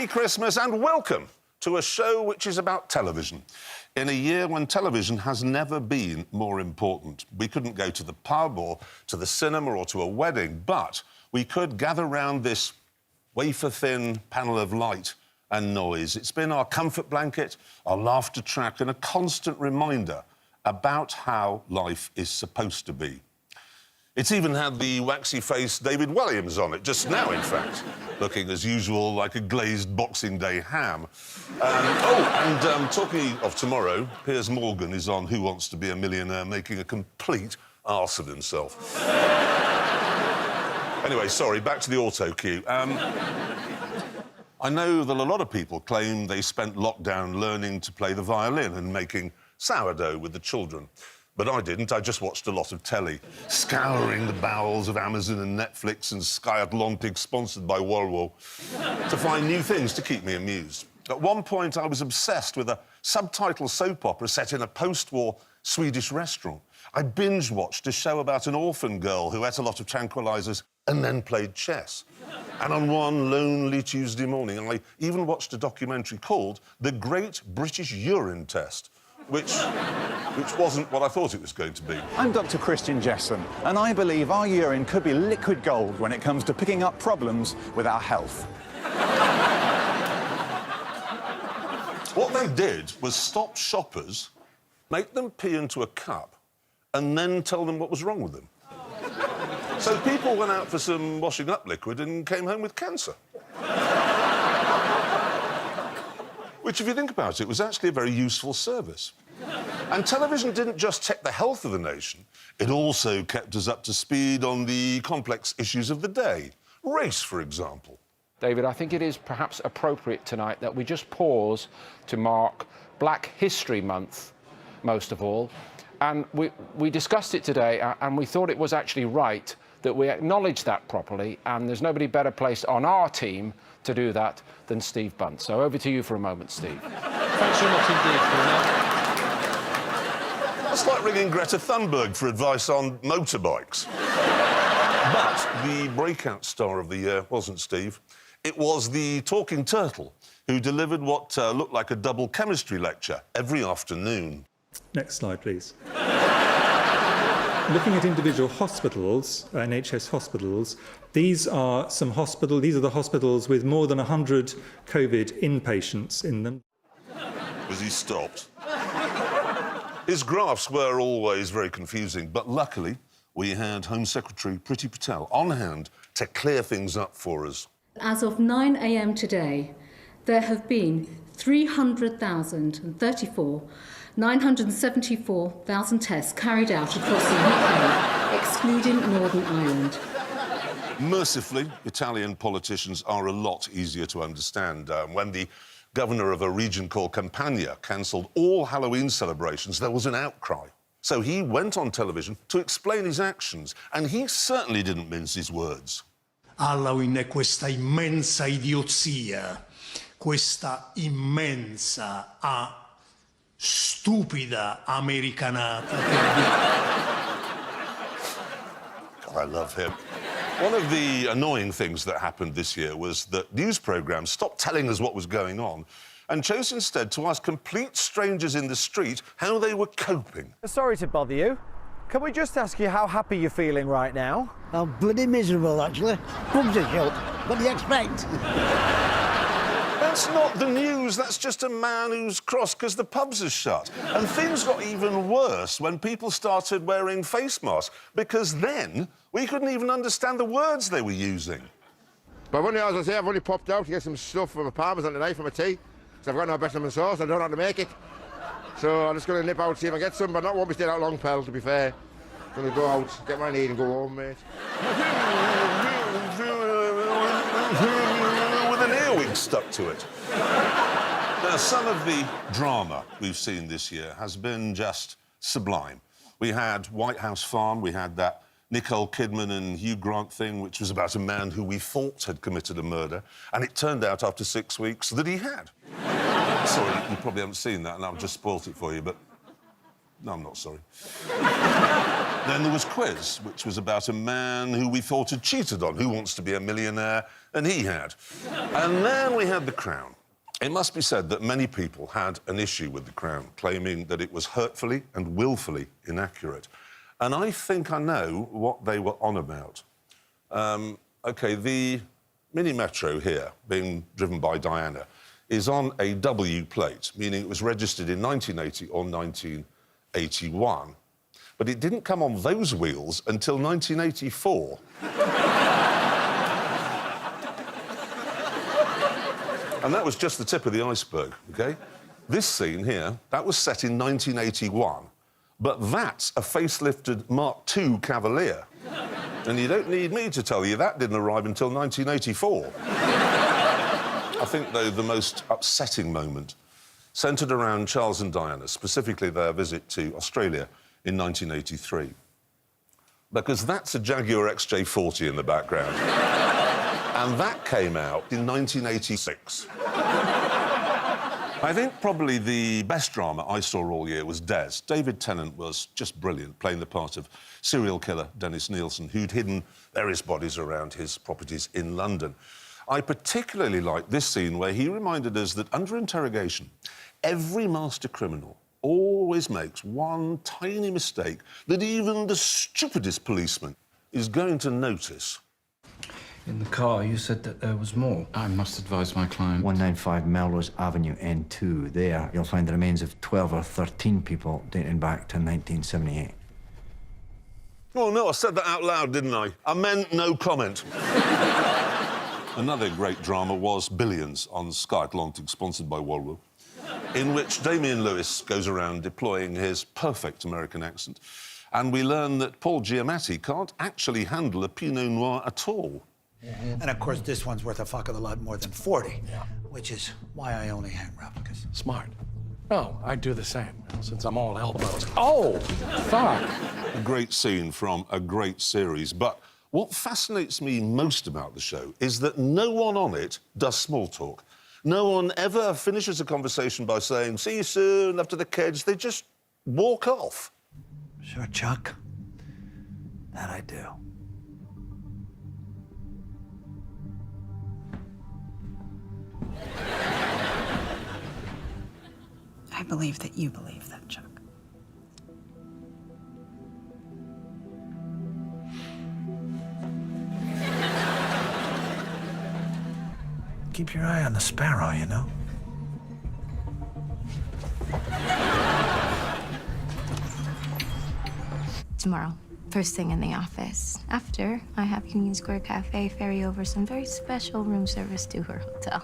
Happy Christmas and welcome to a show which is about television. In a year when television has never been more important. We couldn't go to the pub or to the cinema or to a wedding, but we could gather round this wafer-thin panel of light and noise. It's been our comfort blanket, our laughter track, and a constant reminder about how life is supposed to be. It's even had the waxy-faced David Williams on it, just now, in fact, looking, as usual, like a glazed Boxing Day ham. Talking of tomorrow, Piers Morgan is on Who Wants to Be a Millionaire, making a complete arse of himself. Anyway, sorry, back to the auto cue. I know that a lot of people claim they spent lockdown learning to play the violin and making sourdough with the children. But I didn't. I just watched a lot of telly, scouring the bowels of Amazon and Netflix and Sky Atlantic, sponsored by Volvo, to find new things to keep me amused. At one point, I was obsessed with a subtitle soap opera set in a post-war Swedish restaurant. I binge-watched a show about an orphan girl who ate a lot of tranquilizers and then played chess. And on one lonely Tuesday morning, I even watched a documentary called The Great British Urine Test, which wasn't what I thought it was going to be. I'm Dr. Christian Jessen, and I believe our urine could be liquid gold when it comes to picking up problems with our health. What they did was stop shoppers, make them pee into a cup, and then tell them what was wrong with them. So people went out for some washing-up liquid and came home with cancer. Which, if you think about it, was actually a very useful service. And television didn't just check the health of the nation, it also kept us up to speed on the complex issues of the day. Race, for example. David, I think it is perhaps appropriate tonight that we just pause to mark Black History Month, most of all. And we discussed it today, and we thought it was actually right that we acknowledge that properly, and there's nobody better placed on our team to do that than Steve Bunt. So over to you for a moment, Steve. Thanks very much indeed, Colonel. That's like ringing Greta Thunberg for advice on motorbikes. But the breakout star of the year wasn't Steve. It was the talking turtle who delivered what looked like a double chemistry lecture every afternoon. Next slide, please. Looking at individual hospitals, NHS hospitals, these are the hospitals with more than 100 COVID inpatients in them. Was he stopped? His graphs were always very confusing, but luckily we had Home Secretary Priti Patel on hand to clear things up for us. As of 9 a.m. today, there have been 974,000 tests carried out across the UK, excluding Northern Ireland. Mercifully, Italian politicians are a lot easier to understand. When the governor of a region called Campania cancelled all Halloween celebrations, there was an outcry. So he went on television to explain his actions, and he certainly didn't mince his words. Halloween è questa immensa idiozia, questa immensa, stupida americanata. God, I love him. One of the annoying things that happened this year was that news programmes stopped telling us what was going on and chose instead to ask complete strangers in the street how they were coping. Sorry to bother you. Can we just ask you how happy you're feeling right now? I'm bloody miserable, actually. Pubs are shut. What do you expect? That's not the news. That's just a man who's cross because the pubs are shut. And things got even worse when people started wearing face masks, because then we couldn't even understand the words they were using. But as I say, I've only popped out to get some stuff for my parmesan tonight for my tea, because I've got no bechamel sauce, I don't know how to make it. So I'm just going to nip out, see if I get some, but won't be staying out long, pal, to be fair. I'm going to go out, get my need and go home, mate. With an earwig stuck to it. Now, some of the drama we've seen this year has been just sublime. We had White House Farm, we had that Nicole Kidman and Hugh Grant thing, which was about a man who we thought had committed a murder, and it turned out after 6 weeks that he had. Sorry, you probably haven't seen that, and I've just spoilt it for you, but no, I'm not sorry. Then there was Quiz, which was about a man who we thought had cheated on Who Wants to Be a Millionaire, and he had. And then we had The Crown. It must be said that many people had an issue with The Crown, claiming that it was hurtfully and willfully inaccurate. And I think I know what they were on about. OK, the Mini Metro here, being driven by Diana, is on a W plate, meaning it was registered in 1980 or 1981. But it didn't come on those wheels until 1984. And that was just the tip of the iceberg, OK? This scene here, that was set in 1981. But that's a facelifted Mark II Cavalier. And you don't need me to tell you that didn't arrive until 1984. I think, though, the most upsetting moment centred around Charles and Diana, specifically their visit to Australia in 1983. Because that's a Jaguar XJ40 in the background. And that came out in 1986. I think probably the best drama I saw all year was Des. David Tennant was just brilliant, playing the part of serial killer Dennis Nielsen, who'd hidden various bodies around his properties in London. I particularly liked this scene where he reminded us that under interrogation, every master criminal always makes one tiny mistake that even the stupidest policeman is going to notice. In the car, you said that there was more. I must advise my client. 195 Melrose Avenue, N2. There, you'll find the remains of 12 or 13 people dating back to 1978. Oh, no, I said that out loud, didn't I? I meant no comment. Another great drama was Billions on Sky Atlantic, sponsored by Volvo, in which Damian Lewis goes around deploying his perfect American accent, and we learn that Paul Giamatti can't actually handle a Pinot Noir at all. And, of course, this one's worth a fuck of a lot more than 40, which is why I only hang replicas. Smart. Oh, I do the same, since I'm all elbows. Oh, fuck! A great scene from a great series, but what fascinates me most about the show is that no one on it does small talk. No one ever finishes a conversation by saying, see you soon, after the kids. They just walk off. Sure, Chuck. That I do. I believe that you believe that, Chuck. Keep your eye on the sparrow, you know? Tomorrow, first thing in the office. After, I have Union Square Cafe ferry over some very special room service to her hotel.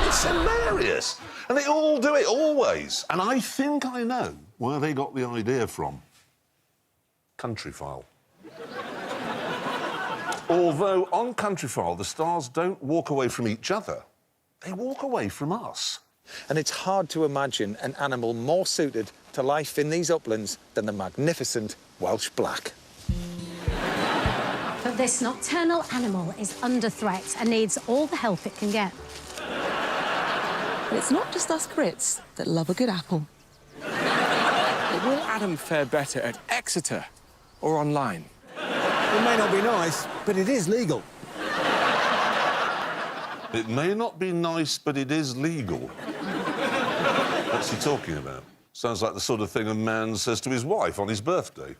It's hilarious. And they all do it, always. And I think I know where they got the idea from. Countryfile. Although on Countryfile, the stars don't walk away from each other. They walk away from us. And it's hard to imagine an animal more suited to life in these uplands than the magnificent Welsh black. But this nocturnal animal is under threat and needs all the help it can get. But it's not just us Brits that love a good apple. But will Adam fare better at Exeter or online? It may not be nice, but it is legal. It may not be nice, but it is legal. What's he talking about? Sounds like the sort of thing a man says to his wife on his birthday.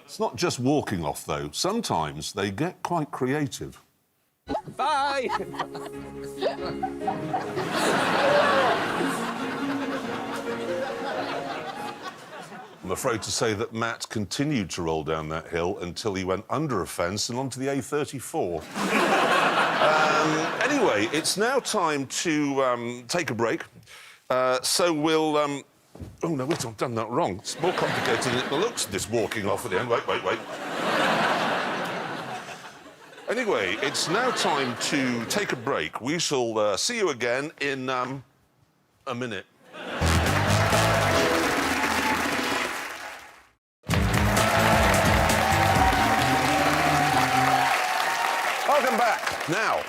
It's not just walking off, though. Sometimes they get quite creative. Bye! I'm afraid to say that Matt continued to roll down that hill until he went under a fence and onto the A34. Anyway, it's now time to take a break. So we'll... Oh, no, wait, I've done that wrong. It's more complicated than it looks, this walking off at the end. Wait. Anyway, it's now time to take a break. We shall see you again in a minute. Now,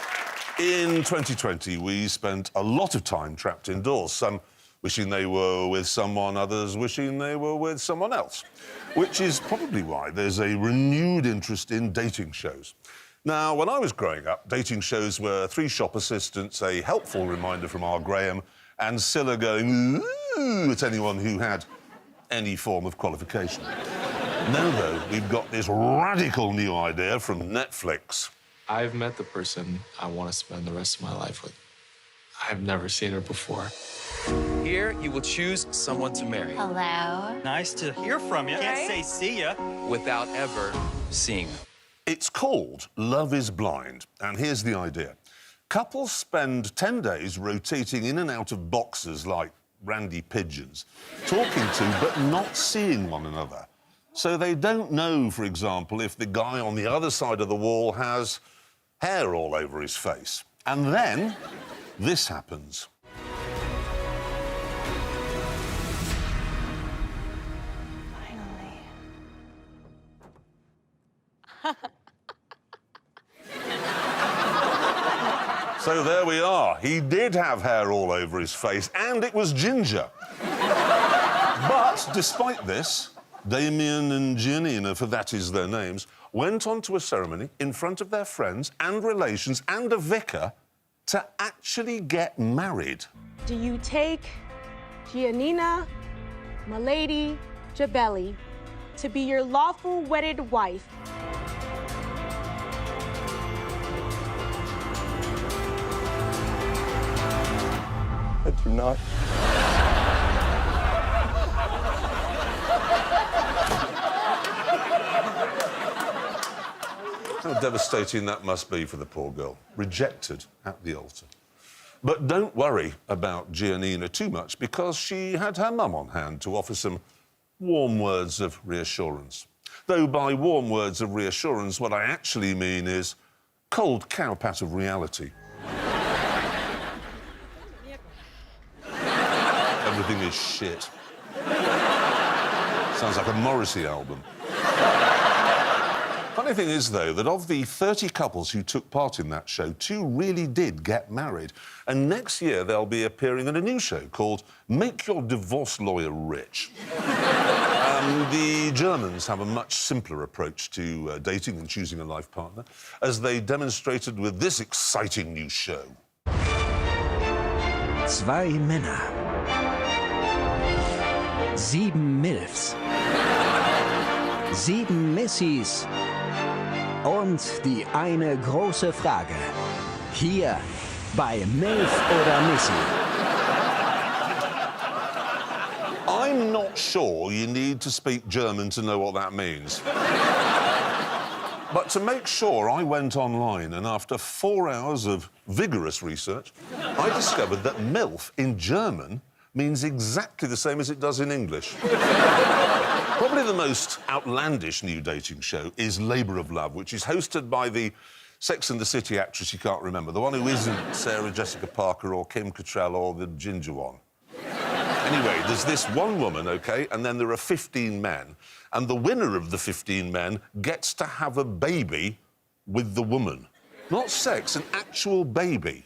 in 2020, we spent a lot of time trapped indoors, some wishing they were with someone, others wishing they were with someone else, which is probably why there's a renewed interest in dating shows. Now, when I was growing up, dating shows were 3 shop assistants, a helpful reminder from R. Graham, and Scylla going, ooh, at anyone who had any form of qualification. Now, though, we've got this radical new idea from Netflix. I've met the person I want to spend the rest of my life with. I've never seen her before. Here, you will choose someone to marry. Hello. Nice to hear from you. Can't say see ya. Without ever seeing them. It's called Love is Blind, and here's the idea. Couples spend 10 days rotating in and out of boxes like randy pigeons, talking to but not seeing one another. So they don't know, for example, if the guy on the other side of the wall has hair all over his face. And then this happens. So there we are. He did have hair all over his face, and it was ginger. But despite this, Damien and Giannina, for that is their names, went on to a ceremony in front of their friends and relations and a vicar to actually get married. Do you take Giannina, Milady Jabelli, to be your lawful wedded wife? I do not. How devastating that must be for the poor girl, rejected at the altar. But don't worry about Giannina too much, because she had her mum on hand to offer some warm words of reassurance. Though by warm words of reassurance, what I actually mean is cold cowpat of reality. Everything is shit. Sounds like a Morrissey album. Funny thing is, though, that of the 30 couples who took part in that show, 2 really did get married. And next year, they'll be appearing in a new show called Make Your Divorce Lawyer Rich. The Germans have a much simpler approach to dating and choosing a life partner, as they demonstrated with this exciting new show. Zwei Männer. 7 Milfs. 7 Missys. Und die eine große Frage. Hier bei Milf oder Missy. I'm not sure you need to speak German to know what that means. But to make sure, I went online, and after 4 hours of vigorous research, I discovered that MILF in German means exactly the same as it does in English. Probably the most outlandish new dating show is Labour of Love, which is hosted by the Sex and the City actress you can't remember, the one who isn't Sarah Jessica Parker or Kim Cattrall or the ginger one. Anyway, there's this one woman, OK, and then there are 15 men, and the winner of the 15 men gets to have a baby with the woman. Not sex, an actual baby.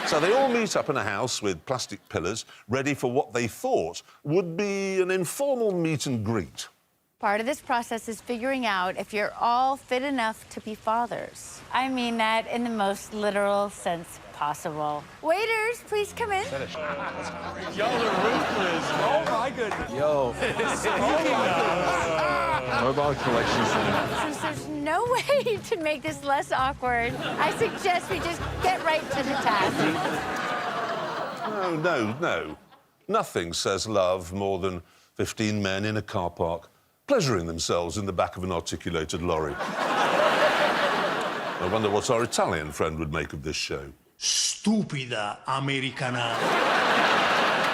So they all meet up in a house with plastic pillars, ready for what they thought would be an informal meet and greet. Part of this process is figuring out if you're all fit enough to be fathers. I mean that in the most literal sense possible. Waiters, please come in. Y'all are ruthless. Oh, my goodness. Yo. What about collection center? Since there's no way to make this less awkward, I suggest we just get right to the task. No. Nothing says love more than 15 men in a car park, pleasuring themselves in the back of an articulated lorry. I wonder what our Italian friend would make of this show. Stupida americanata.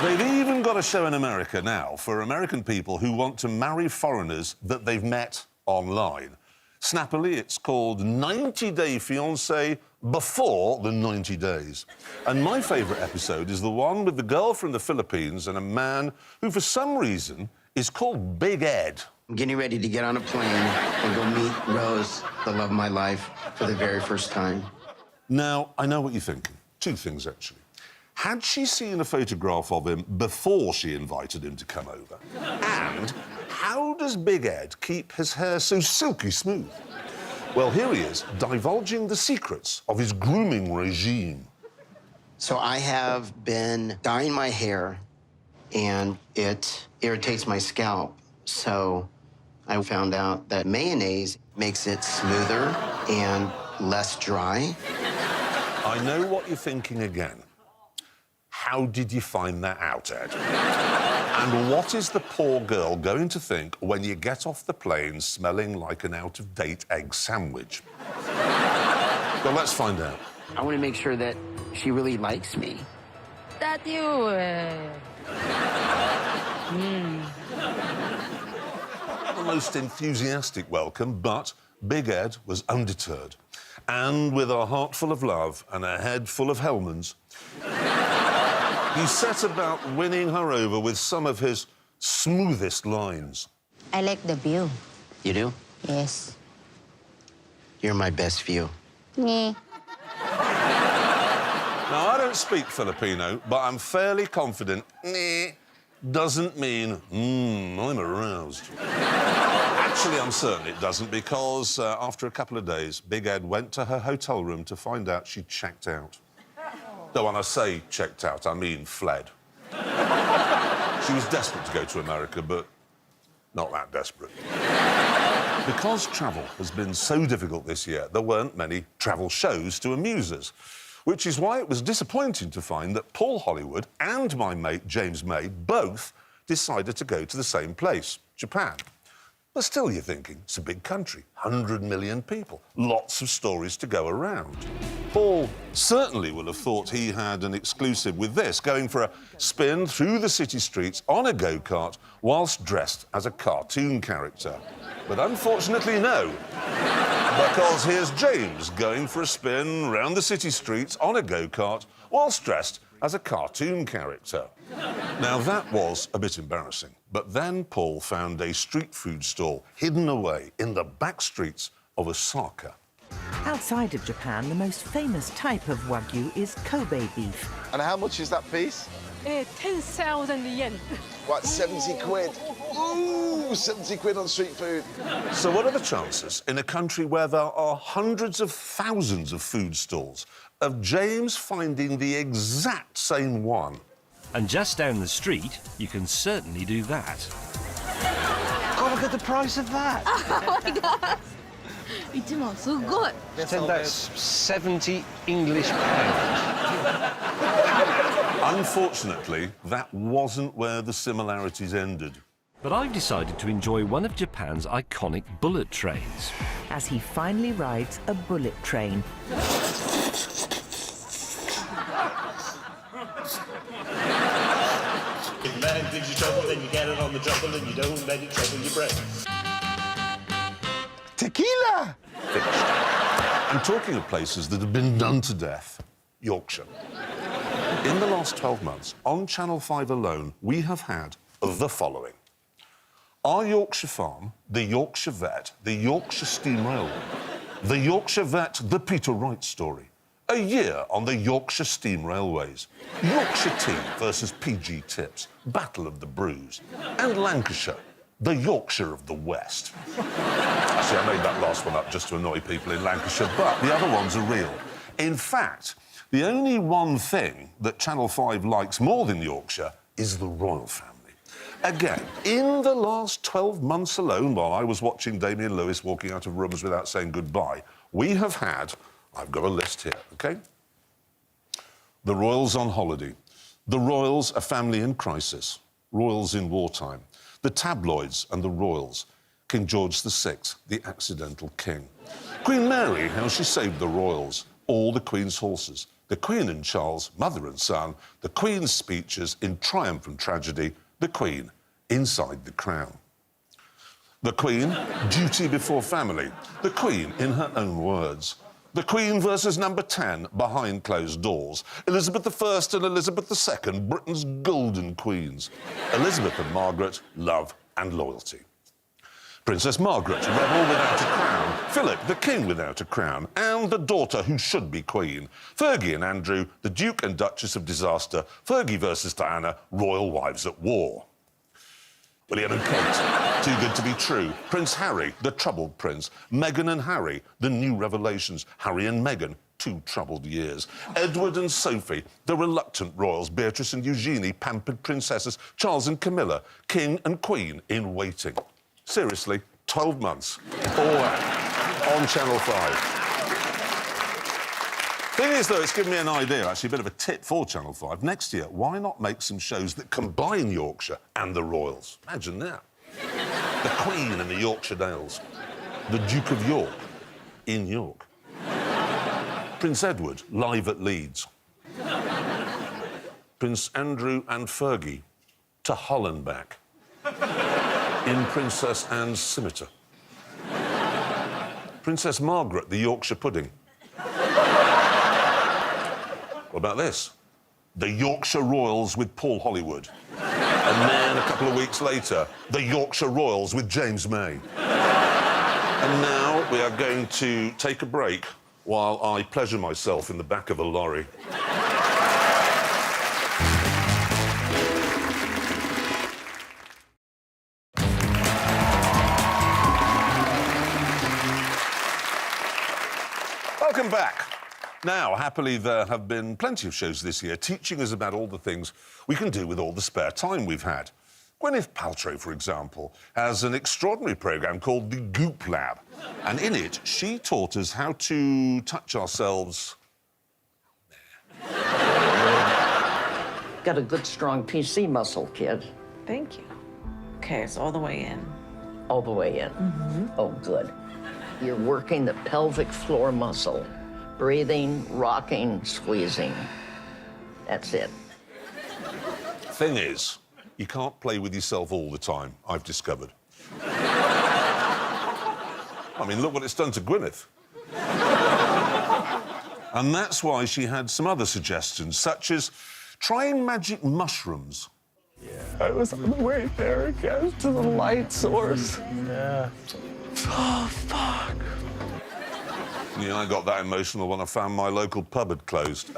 They've even got a show in America now for American people who want to marry foreigners that they've met online. Snappily, it's called 90 Day Fiancé before the 90 days. And my favourite episode is the one with the girl from the Philippines and a man who, for some reason, is called Big Ed. I'm getting ready to get on a plane and go meet Rose, the love of my life, for the very first time. Now, I know what you're thinking. Two things, actually. Had she seen a photograph of him before she invited him to come over? And how does Big Ed keep his hair so silky smooth? Well, here he is, divulging the secrets of his grooming regime. So I have been dyeing my hair, and it irritates my scalp. So I found out that mayonnaise makes it smoother and less dry. I know what you're thinking again. How did you find that out, Ed? And what is the poor girl going to think when you get off the plane smelling like an out-of-date egg sandwich? Well, let's find out. I want to make sure that she really likes me. Not the most enthusiastic welcome, but Big Ed was undeterred. And with a heart full of love and a head full of Hellmann's, he set about winning her over with some of his smoothest lines. I like the view. You do? Yes. You're my best view. Yeah. Now, I don't speak Filipino, but I'm fairly confident doesn't mean, I'm aroused. Actually, I'm certain it doesn't, because after a couple of days, Big Ed went to her hotel room to find out she'd checked out. Though when I say checked out, I mean fled. She was desperate to go to America, but not that desperate. Because travel has been so difficult this year, there weren't many travel shows to amuse us, which is why it was disappointing to find that Paul Hollywood and my mate James May both decided to go to the same place, Japan. But still, you're thinking, it's a big country, 100 million people, lots of stories to go around. Paul certainly will have thought he had an exclusive with this, going for a spin through the city streets on a go-kart whilst dressed as a cartoon character. But unfortunately, no. Because here's James going for a spin round the city streets on a go-kart whilst dressed as a cartoon character. Now, that was a bit embarrassing. But then Paul found a street food stall hidden away in the back streets of Osaka. Outside of Japan, the most famous type of Wagyu is Kobe beef. And how much is that piece? 10,000 yen. What, 70 quid? Ooh, 70 quid on street food. So what are the chances, in a country where there are hundreds of thousands of food stalls, of James finding the exact same one? And just down the street, you can certainly do that. Oh, look at the price of that. Oh my god. So good. That's 70 English pounds. Unfortunately, that wasn't where the similarities ended. But I've decided to enjoy one of Japan's iconic bullet trains. As he finally rides a bullet train. If man gives you trouble, then you get it on the trouble, and you don't let it trouble your brain. Tequila! And talking of places that have been done to death, Yorkshire. In the last 12 months, on Channel 5 alone, we have had the following. Our Yorkshire Farm, the Yorkshire Vet, the Yorkshire Steam Railway, the Yorkshire Vet, the Peter Wright story, a year on the Yorkshire Steam Railways, Yorkshire Tea versus PG Tips, Battle of the Brews, and Lancashire, the Yorkshire of the West. Actually, I made that last one up just to annoy people in Lancashire, but the other ones are real. In fact, the only one thing that Channel 5 likes more than Yorkshire is the royal family. Again, in the last 12 months alone, while I was watching Damien Lewis walking out of rooms without saying goodbye, we have had, I've got a list here, OK? The royals on holiday. The royals, a family in crisis. Royals in wartime. The tabloids and the royals. King George VI, the accidental king. Queen Mary, how she saved the royals. All the Queen's horses. The Queen and Charles, mother and son. The Queen's speeches in triumph and tragedy. The Queen, inside the crown. The Queen, duty before family. The Queen, in her own words. The Queen versus number 10, behind closed doors. Elizabeth I and Elizabeth II, Britain's golden queens. Elizabeth and Margaret, love and loyalty. Princess Margaret, rebel without a crown, Philip, the king without a crown, and the daughter who should be queen. Fergie and Andrew, the Duke and Duchess of Disaster. Fergie versus Diana, royal wives at war. William and Kate, too good to be true. Prince Harry, the troubled prince. Meghan and Harry, the new revelations. Harry and Meghan, 2 troubled years. Edward and Sophie, the reluctant royals. Beatrice and Eugenie, pampered princesses. Charles and Camilla, king and queen in waiting. Seriously, 12 months. All that on Channel 5. Thing is, though, it's given me an idea, actually, a bit of a tip for Channel 5. Next year, why not make some shows that combine Yorkshire and the royals? Imagine that. The Queen and the Yorkshire Dales. The Duke of York in York. Prince Edward, live at Leeds. Prince Andrew and Fergie to Holland back. In Princess Anne's Scimitar. Princess Margaret, the Yorkshire pudding. What about this? The Yorkshire Royals with Paul Hollywood. And then, a couple of weeks later, the Yorkshire Royals with James May. And now we are going to take a break while I pleasure myself in the back of a lorry. Welcome back. Now, happily, there have been plenty of shows this year teaching us about all the things we can do with all the spare time we've had. Gwyneth Paltrow, for example, has an extraordinary programme called the Goop Lab. And in it, she taught us how to touch ourselves... Got a good, strong PC muscle, kid. Thank you. Okay, it's all the way in. All the way in? Mm-hmm. Oh, good. You're working the pelvic floor muscle. Breathing, rocking, squeezing. That's it. Thing is, you can't play with yourself all the time, I've discovered. I mean, look what it's done to Gwyneth. And that's why she had some other suggestions, such as trying magic mushrooms. Yeah. I was on the way there again to the light source. Yeah. Oh, fuck. Yeah, I got that emotional when I found my local pub had closed.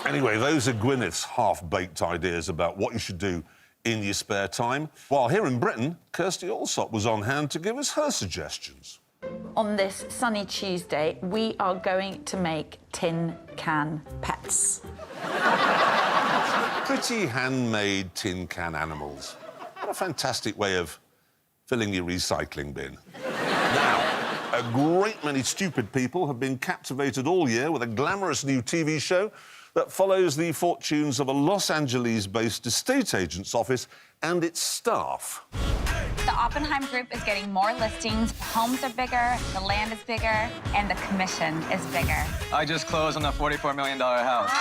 Anyway, those are Gwyneth's half-baked ideas about what you should do in your spare time. While here in Britain, Kirsty Allsop was on hand to give us her suggestions. On this sunny Tuesday, we are going to make tin can pets. Pretty handmade tin can animals. What a fantastic way of filling your recycling bin. Now, a great many stupid people have been captivated all year with a glamorous new TV show that follows the fortunes of a Los Angeles-based estate agent's office and its staff. The Oppenheim Group is getting more listings, homes are bigger, the land is bigger, and the commission is bigger. I just closed on a $44 million house.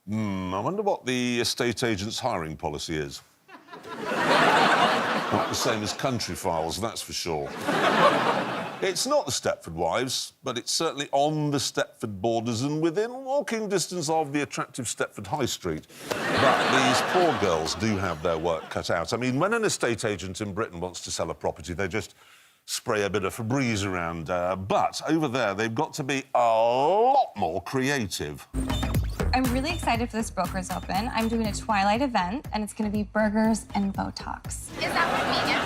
I wonder what the estate agent's hiring policy is. Not the same as Country Files, that's for sure. It's not the Stepford Wives, but it's certainly on the Stepford borders and within walking distance of the attractive Stepford High Street. But these poor girls do have their work cut out. I mean, when an estate agent in Britain wants to sell a property, they just spray a bit of Febreze around. But over there, they've got to be a lot more creative. I'm really excited for this Brokers Open. I'm doing a Twilight event, and it's going to be burgers and Botox. Is that convenient?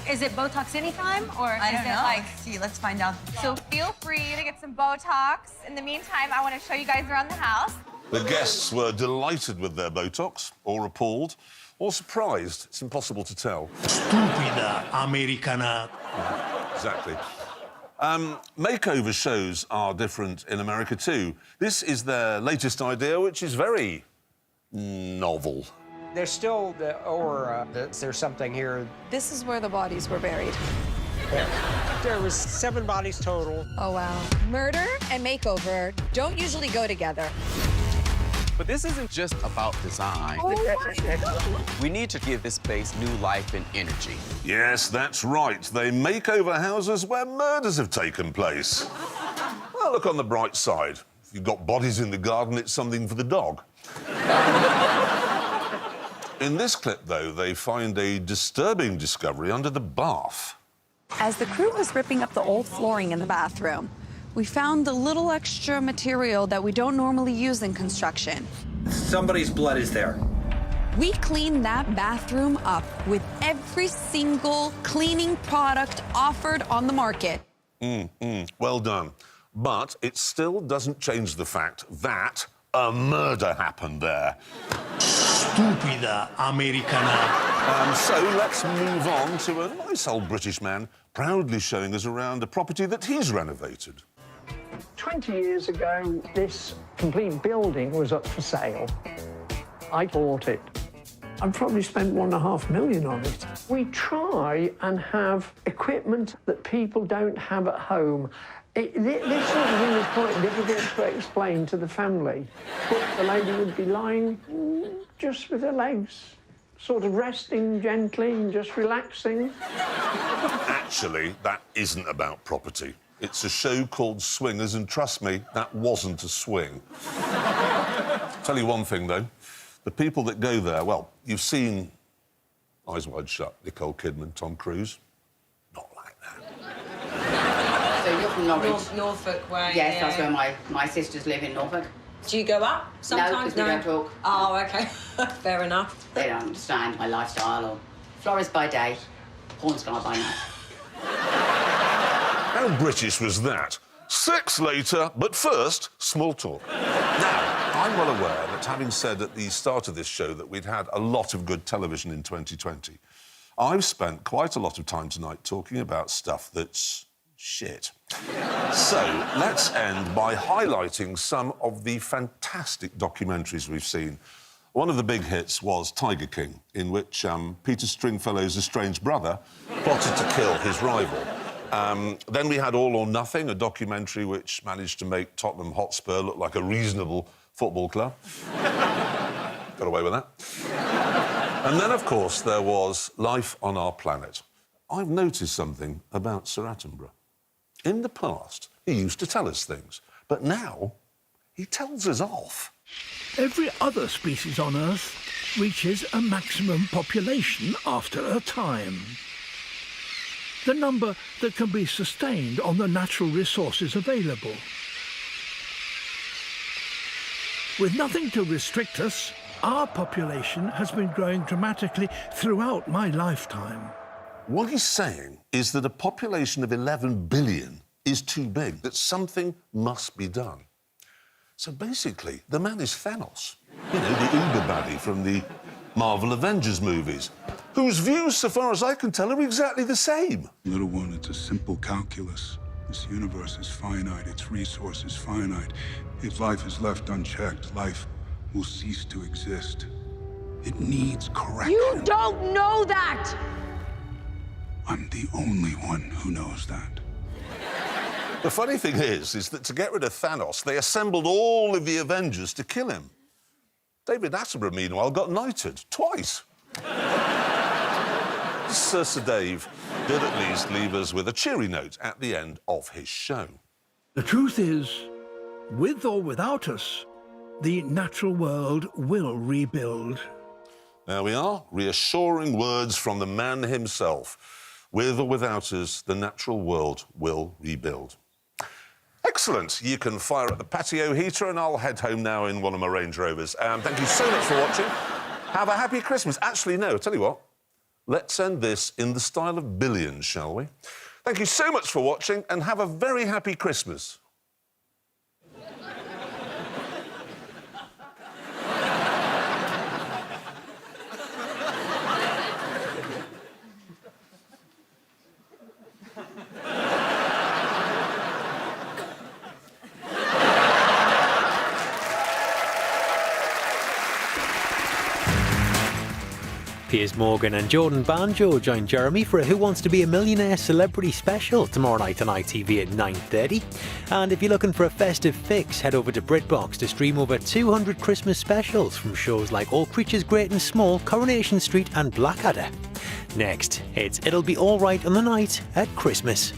Is it Botox anytime, or I don't know. like... See, let's find out. So feel free to get some Botox. In the meantime, I want to show you guys around the house. The guests were delighted with their Botox, or appalled, or surprised. It's impossible to tell. Stupida americana. Exactly. Makeover shows are different in America too. This is their latest idea, which is very novel. There's still the aura that there's something here. This is where the bodies were buried. There was 7 bodies total. Oh, wow. Murder and makeover don't usually go together. But this isn't just about design. We need to give this space new life and energy. Yes, that's right. They make over houses where murders have taken place. Well, look on the bright side. If you've got bodies in the garden, it's something for the dog. In this clip, though, they find a disturbing discovery under the bath. As the crew was ripping up the old flooring in the bathroom, we found a little extra material that we don't normally use in construction. Somebody's blood is there. We cleaned that bathroom up with every single cleaning product offered on the market. Well done. But it still doesn't change the fact that a murder happened there. Stupida americana. So let's move on to a nice old British man proudly showing us around a property that he's renovated. 20 years ago, this complete building was up for sale. I bought it. I've probably spent £1.5 million on it. We try and have equipment that people don't have at home. This sort of thing is quite difficult to explain to the family. But the lady would be lying just with her legs, sort of resting gently and just relaxing. Actually, that isn't about property. It's a show called Swingers, and trust me, that wasn't a swing. Tell you one thing, though. The people that go there, well, you've seen Eyes Wide Shut, Nicole Kidman, Tom Cruise. Not like that. So you're from Norwich? Norfolk way. Yes, that's where my sisters live in Norfolk. Do you go up sometimes? No, because we don't talk. Oh, OK. Fair enough. They don't understand my lifestyle or florist by day, porn star by night. How British was that? Sex later, but first, small talk. Now, I'm well aware that having said at the start of this show that we'd had a lot of good television in 2020, I've spent quite a lot of time tonight talking about stuff that's shit. So, let's end by highlighting some of the fantastic documentaries we've seen. One of the big hits was Tiger King, in which Peter Stringfellow's estranged brother plotted to kill his rival. Then we had All or Nothing, a documentary which managed to make Tottenham Hotspur look like a reasonable football club. Got away with that. And then, of course, there was Life on Our Planet. I've noticed something about Sir Attenborough. In the past, he used to tell us things, but now he tells us off. Every other species on Earth reaches a maximum population after a time. The number that can be sustained on the natural resources available. With nothing to restrict us, our population has been growing dramatically throughout my lifetime. What he's saying is that a population of 11 billion is too big, that something must be done. So basically, the man is Thanos. You know, the Uber baddie from the Marvel Avengers movies, whose views, so far as I can tell, are exactly the same. Little one, it's a simple calculus. This universe is finite, its resources finite. If life is left unchecked, life will cease to exist. It needs correction. You don't know that! I'm the only one who knows that. The funny thing is that to get rid of Thanos, they assembled all of the Avengers to kill him. David Attenborough, meanwhile, got knighted twice. Sir Dave did at least leave us with a cheery note at the end of his show. The truth is, with or without us, the natural world will rebuild. There we are, reassuring words from the man himself. With or without us, the natural world will rebuild. Excellent. You can fire up the patio heater and I'll head home now in one of my Range Rovers. Thank you so much for watching. Have a happy Christmas. Actually, no, tell you what. Let's end this in the style of Billions, shall we? Thank you so much for watching and have a very happy Christmas. Piers Morgan and Jordan Banjo join Jeremy for a Who Wants to Be a Millionaire celebrity special tomorrow night on ITV at 9:30. And if you're looking for a festive fix, head over to BritBox to stream over 200 Christmas specials from shows like All Creatures Great and Small, Coronation Street and Blackadder. Next, it's It'll Be Alright on the Night at Christmas.